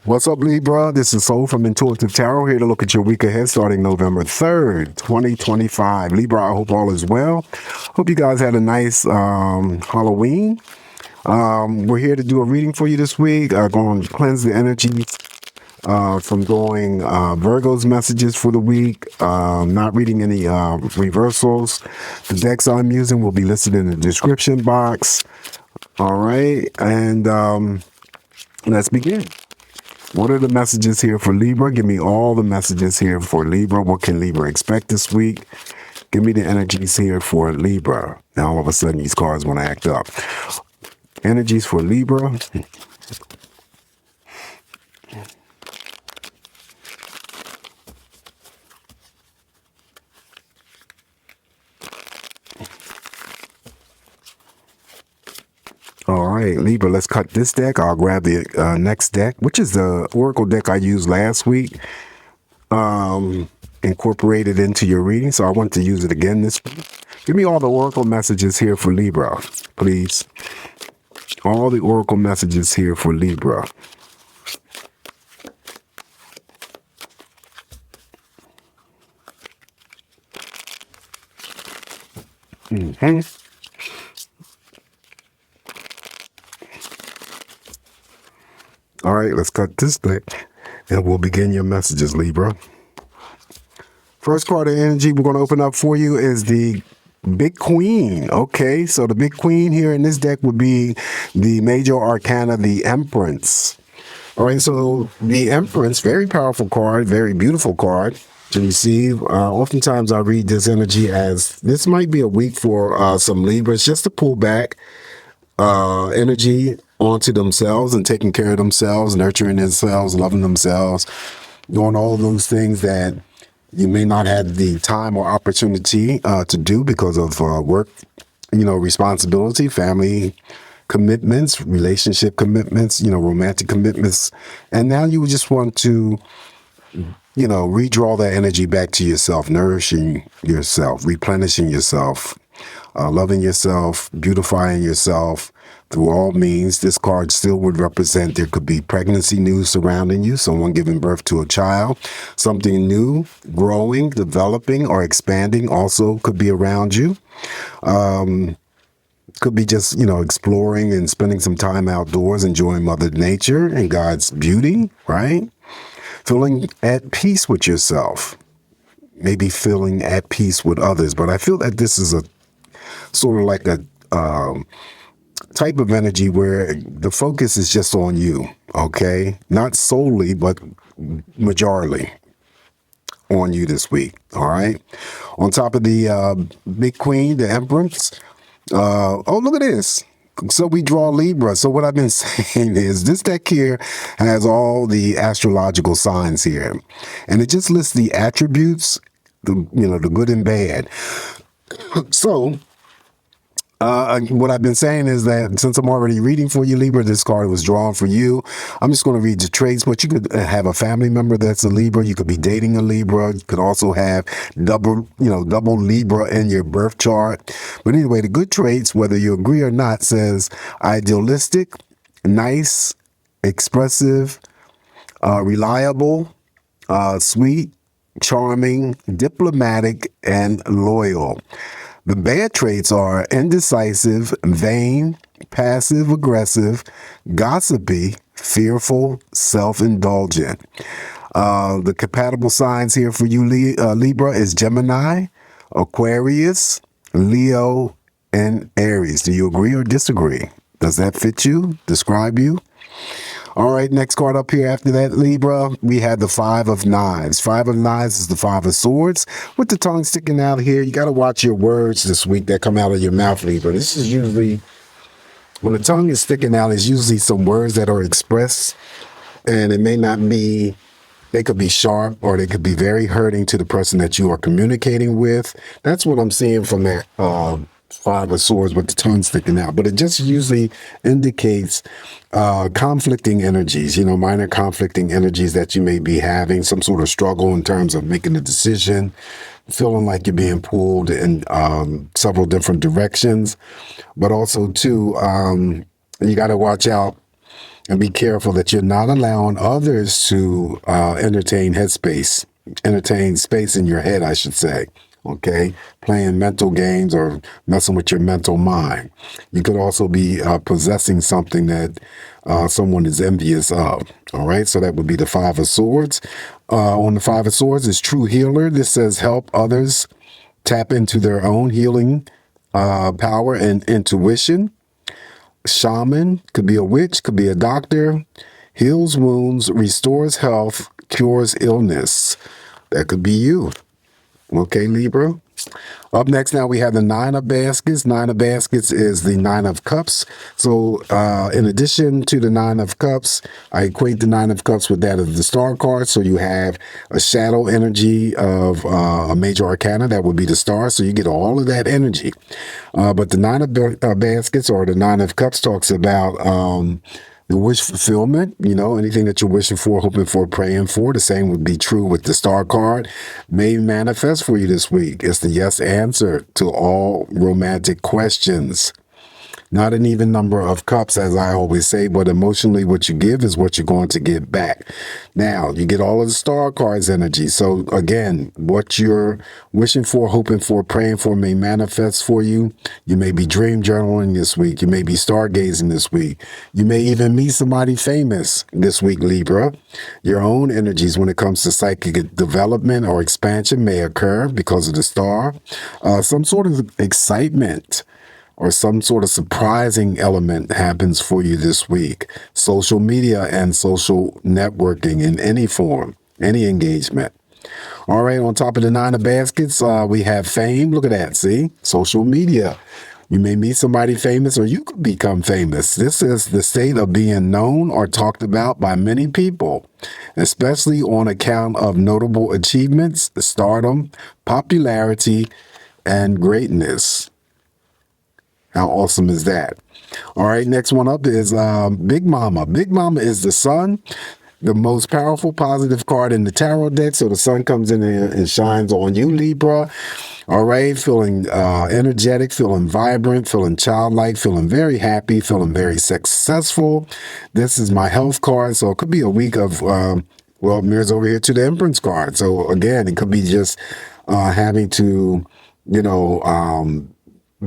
What's up, Libra? This is Soul from Intuitive Tarot here to look at your week ahead starting November 3rd, 2025. Libra, I hope all is well. Hope you guys had a nice Halloween. We're here to do a reading for you this week. Going to cleanse the energy from going Virgo's messages for the week. Not reading any reversals. The decks I'm using will be listed in the description box. All right, and let's begin. What are the messages here for Libra? Give me all the messages here for Libra. What can Libra expect this week? Give me the energies here for Libra. Now all of a sudden these cards want to act up. Energies for Libra. All right, Libra, let's cut this deck. I'll grab the next deck, which is the Oracle deck I used last week, incorporated into your reading. So I want to use it again this week. Give me all the Oracle messages here for Libra, please. All the Oracle messages here for Libra. Mm-hmm. All right, let's cut this deck and we'll begin your messages, Libra. First card of energy we're going to open up for you is the Big Queen. Okay, so the Big Queen here in this deck would be the major arcana, the Empress. All right, so the Empress, very powerful card, very beautiful card to receive. Oftentimes I read this energy as this might be a week for some Libras just to pull back energy onto themselves and taking care of themselves, nurturing themselves, loving themselves, doing all of those things that you may not have the time or opportunity to do because of work, responsibility, family commitments, relationship commitments, romantic commitments. And now you just want to, redraw that energy back to yourself, nourishing yourself, replenishing yourself, loving yourself, beautifying yourself. Through all means, this card still would represent there could be pregnancy news surrounding you, someone giving birth to a child, something new, growing, developing, or expanding also could be around you. Could be just, exploring and spending some time outdoors, enjoying Mother Nature and God's beauty, right? Feeling at peace with yourself, maybe feeling at peace with others. But I feel that this is a sort of like a type of energy where the focus is just on you, okay? Not solely, but majorly on you this week, all right? On top of the Big Queen, the Empress, oh, look at this. So we draw Libra. So what I've been saying is this deck here has all the astrological signs here, and it just lists the attributes, the good and bad. So what I've been saying is that since I'm already reading for you, Libra, this card was drawn for you. I'm just going to read the traits, but you could have a family member that's a Libra. You could be dating a Libra. You could also have double Libra in your birth chart. But anyway, the good traits, whether you agree or not, says idealistic, nice, expressive, reliable, sweet, charming, diplomatic, and loyal. The bad traits are indecisive, vain, passive-aggressive, gossipy, fearful, self-indulgent. The compatible signs here for you, Libra, is Gemini, Aquarius, Leo, and Aries. Do you agree or disagree? Does that fit you? Describe you? All right, next card up here after that, Libra, we have the Five of Knives. Five of Knives is the Five of Swords. With the tongue sticking out here, you got to watch your words this week that come out of your mouth, Libra. This is usually, when the tongue is sticking out, it's usually some words that are expressed, and it may not be, they could be sharp or they could be very hurting to the person that you are communicating with. That's what I'm seeing from that Five of Swords with the tongue sticking out. But it just usually indicates conflicting energies, minor conflicting energies that you may be having, some sort of struggle in terms of making a decision, feeling like you're being pulled in several different directions. But also, too, you got to watch out And be careful that you're not allowing others to entertain space in your head, I should say. Okay, playing mental games or messing with your mental mind. You could also be possessing something that someone is envious of. All right, so that would be the Five of Swords. On the Five of Swords is True Healer. This says help others tap into their own healing power and intuition. Shaman, could be a witch, could be a doctor, heals wounds, restores health, cures illness. That could be you. Okay, Libra. Up next now we have the Nine of Baskets. Nine of Baskets is the Nine of Cups. So in addition to the Nine of Cups, I equate the Nine of Cups with that of the Star card. So you have a shadow energy of a major arcana. That would be the Star. So you get all of that energy. But the Nine of Baskets or the Nine of Cups talks about the wish fulfillment, anything that you're wishing for, hoping for, praying for. The same would be true with the Star card. May manifest for you this week. It's the yes answer to all romantic questions. Not an even number of cups, as I always say, but emotionally what you give is what you're going to get back. Now, you get all of the Star cards energy. So again, what you're wishing for, hoping for, praying for may manifest for you. You may be dream journaling this week. You may be stargazing this week. You may even meet somebody famous this week, Libra. Your own energies when it comes to psychic development or expansion may occur because of the Star. Some sort of excitement or some sort of surprising element happens for you this week. Social media and social networking in any form, any engagement. All right, on top of the Nine of Baskets, we have fame. Look at that, see? Social media. You may meet somebody famous or you could become famous. This is the state of being known or talked about by many people, especially on account of notable achievements, stardom, popularity, and greatness. How awesome is that? All right, next one up is Big Mama. Big Mama is the sun, the most powerful positive card in the tarot deck. So the sun comes in and shines on you, Libra. All right, feeling energetic, feeling vibrant, feeling childlike, feeling very happy, feeling very successful. This is my health card. So it could be a week of, mirrors over here to the Empress card. So again, it could be just having to,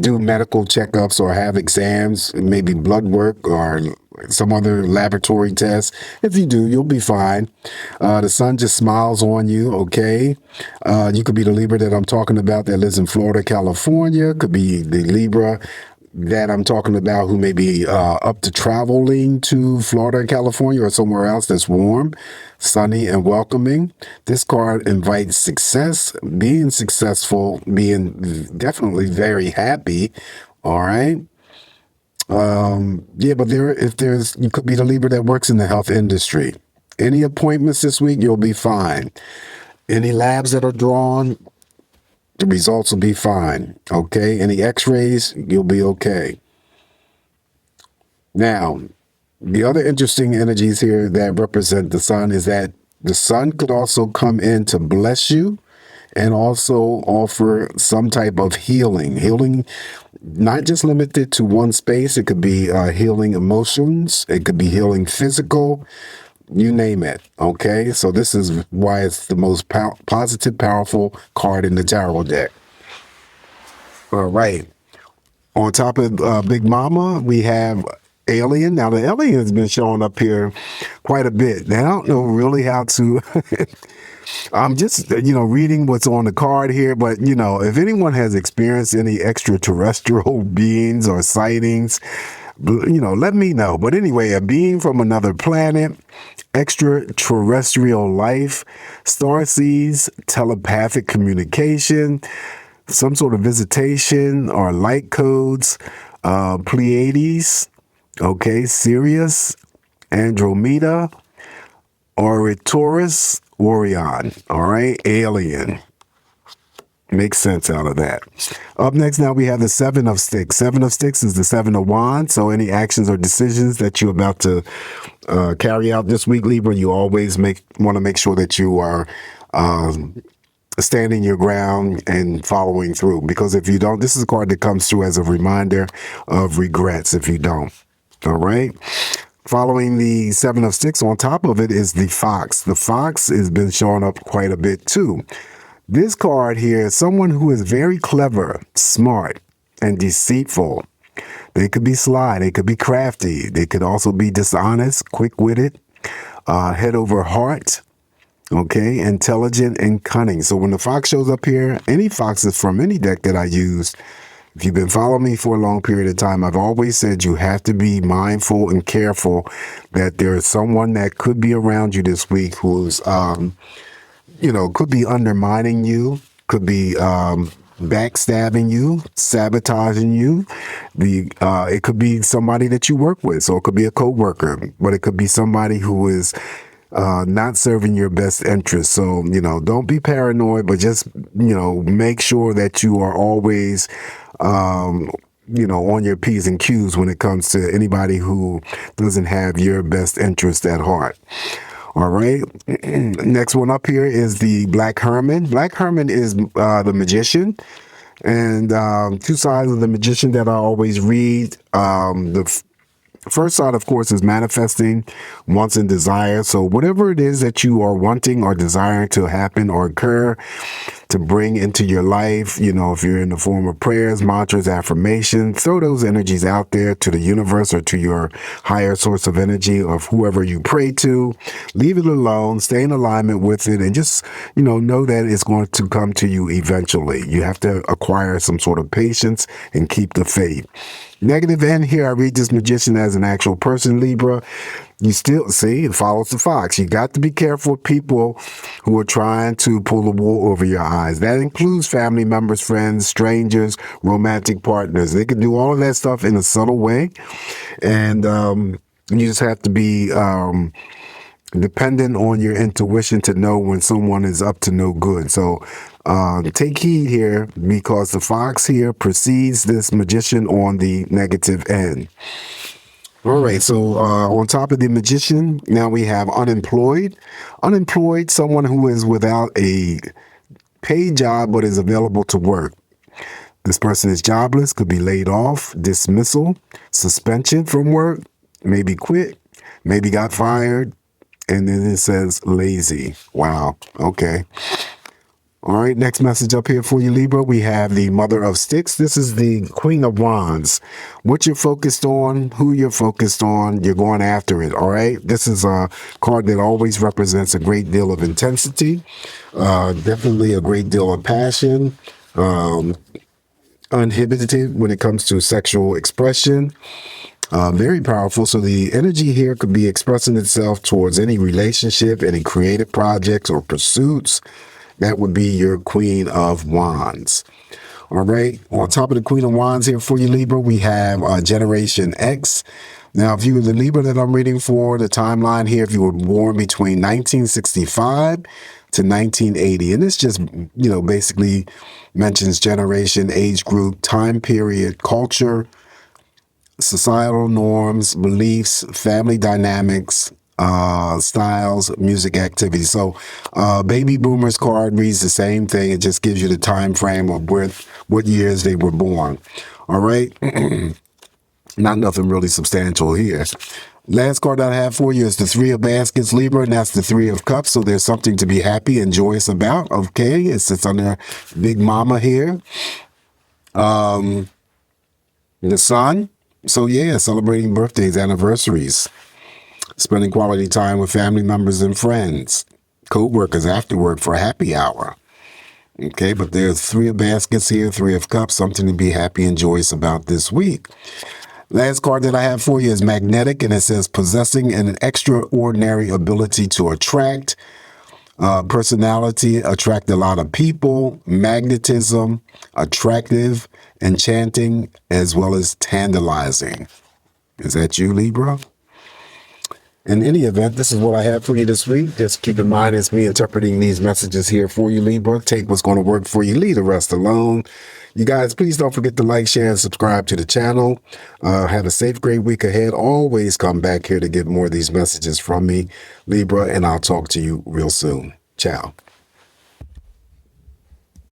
do medical checkups or have exams, maybe blood work or some other laboratory tests. If you do, you'll be fine. The sun just smiles on you, okay? You could be the Libra that I'm talking about that lives in Florida, California. Could be the Libra that I'm talking about who may be up to traveling to Florida and California or somewhere else that's warm, sunny, and welcoming. This card invites success, being successful, being definitely very happy. All right. But you could be the Libra that works in the health industry. Any appointments this week, you'll be fine. Any labs that are drawn, the results will be fine, okay? Any x-rays, you'll be okay. Now, the other interesting energies here that represent the sun is that the sun could also come in to bless you and also offer some type of healing. Healing, not just limited to one space. It could be healing emotions. It could be healing physical. You name it, okay? So this is why it's the most positive, powerful card in the tarot deck. All right. On top of Big Mama, we have Alien. Now, the Alien has been showing up here quite a bit. Now, I don't know really how to... I'm just, reading what's on the card here, but, if anyone has experienced any extraterrestrial beings or sightings, let me know. But anyway, a being from another planet, extraterrestrial life, starseeds, telepathic communication, some sort of visitation or light codes, Pleiades, okay, Sirius, Andromeda, Taurus, Orion, all right, Alien. Makes sense out of that. Up next now we have the Seven of Sticks. Seven of Sticks is the Seven of Wands. So any actions or decisions that you're about to carry out this week, Libra, you always want to make sure that you are standing your ground and following through. Because if you don't, this is a card that comes through as a reminder of regrets if you don't. All right. Following the Seven of Sticks, on top of it is the Fox. The Fox has been showing up quite a bit too. This card here is someone who is very clever, smart, and deceitful. They could be sly, they could be crafty, they could also be dishonest, quick-witted, head over heart, okay, intelligent and cunning. So when the Fox shows up here, any foxes from any deck that I use, if you've been following me for a long period of time, I've always said you have to be mindful and careful that there is someone that could be around you this week who's, could be undermining you, could be backstabbing you, sabotaging you. It could be somebody that you work with, so it could be a coworker, but it could be somebody who is not serving your best interest. So, don't be paranoid, but just, make sure that you are always, on your P's and Q's when it comes to anybody who doesn't have your best interest at heart. All right. Next one up here is the Black Hermit. Black Hermit is the magician. And two sides of the magician that I always read. The first side, of course, is manifesting wants and desires. So whatever it is that you are wanting or desiring to happen or occur, to bring into your life, if you're in the form of prayers, mantras, affirmations, throw those energies out there to the universe or to your higher source of energy of whoever you pray to. Leave it alone, stay in alignment with it, and just, know that it's going to come to you eventually. You have to acquire some sort of patience and keep the faith. Negative end here, I read this magician as an actual person, Libra. You still see it follows the fox. You got to be careful with people who are trying to pull the wool over your eyes. That includes family members, friends, strangers, romantic partners. They can do all of that stuff in a subtle way. And you just have to be dependent on your intuition to know when someone is up to no good. So take heed here, because the fox here precedes this magician on the negative end. All right, so on top of the magician, now we have unemployed. Unemployed, someone who is without a paid job but is available to work. This person is jobless, could be laid off, dismissal, suspension from work, maybe quit, maybe got fired, and then it says lazy. Wow, okay. All right, next message up here for you, Libra. We have the Mother of Sticks. This is the Queen of Wands. What you're focused on, who you're focused on, you're going after it, all right? This is a card that always represents a great deal of intensity, definitely a great deal of passion, uninhibited when it comes to sexual expression. Very powerful. So the energy here could be expressing itself towards any relationship, any creative projects or pursuits. That would be your Queen of Wands. All right. On top of the Queen of Wands here for you, Libra, we have Generation X. Now, if you were the Libra that I'm reading for, the timeline here, if you were born between 1965 to 1980, and this just, basically mentions generation, age group, time period, culture, societal norms, beliefs, family dynamics, styles, music activities. So baby boomers card reads the same thing. It just gives you the time frame of what years they were born. All right. Not nothing really substantial here. Last card I have for you is the Three of Baskets, Libra, and that's the Three of Cups. So there's something to be happy and joyous about. Okay. It sits under Big Mama here. The Sun. So yeah, celebrating birthdays, anniversaries. Spending quality time with family members and friends, co-workers after work for a happy hour. Okay, but there's Three of Baskets here, Three of Cups, something to be happy and joyous about this week. Last card that I have for you is Magnetic, and it says possessing an extraordinary ability to attract, personality, attract a lot of people, magnetism, attractive, enchanting, as well as tantalizing. Is that you, Libra? In any event, this is what I have for you this week. Just keep in mind, it's me interpreting these messages here for you, Libra. Take what's going to work for you. Leave the rest alone. You guys, please don't forget to like, share, and subscribe to the channel. Have a safe, great week ahead. Always come back here to get more of these messages from me, Libra, and I'll talk to you real soon. Ciao.